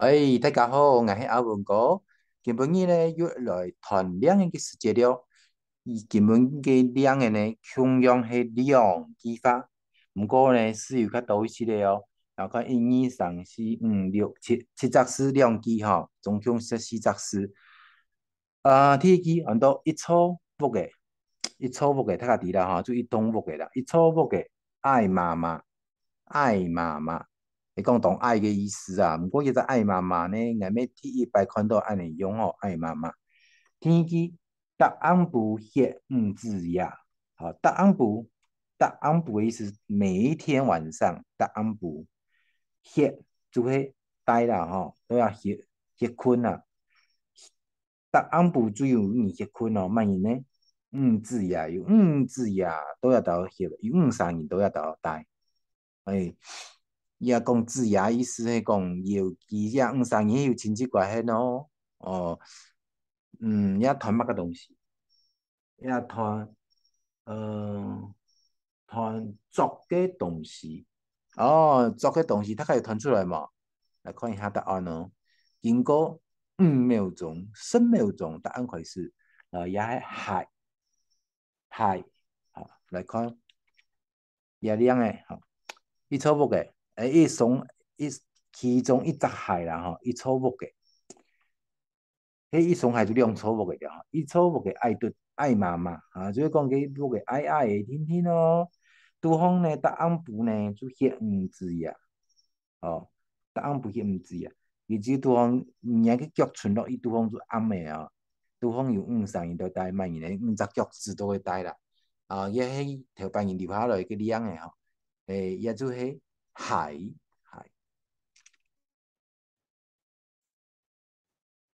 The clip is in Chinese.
哎，大家好，我是阿文哥。今晡日呢又来谈两个世界了。今晡个两个呢，同样是两句法，不过呢是有较多一些的哦。然后看一二三四五六七则是两句哈，总共14则是。第一句按到一草木嘅，一草木嘅，大家知啦哈，就一动物嘅啦，一草木嘅爱妈妈，爱妈妈。你讲懂爱的意思啊？不过现在爱妈妈呢，我们第一摆看到安尼用哦，爱妈妈。天气答案不歇子呀，好，答案不的意思，每一天晚上答案不歇就会呆啦哈，都要歇困啦。答案不只有你歇困哦，慢呢，子呀，有子呀，都要到歇，有三年都要到呆。哎，也讲子牙意思是讲有伊只三年有亲戚关系咯。哦，也传乜个东西，也传传作嘅东西。哦，作嘅东西，它可以传出来嘛？来看一下答案哦。经过5秒钟、10秒钟，答案开始，也系海，好，来看也亮诶，好。一草木嘅，一其中一只海啦吼，一草木嘅，迄一丛海就两草木嘅了，一草木嘅爱妈妈啊，就是讲佢木嘅爱嘅天天咯。对方呢，答案不呢就写字呀，哦，答案不写字呀，而且对方人个脚存落，伊对方就暗嘅啊，对方有上伊都带慢，伊呢只脚趾都会带啦，也迄条半年留下来个亮嘅吼，也就是海。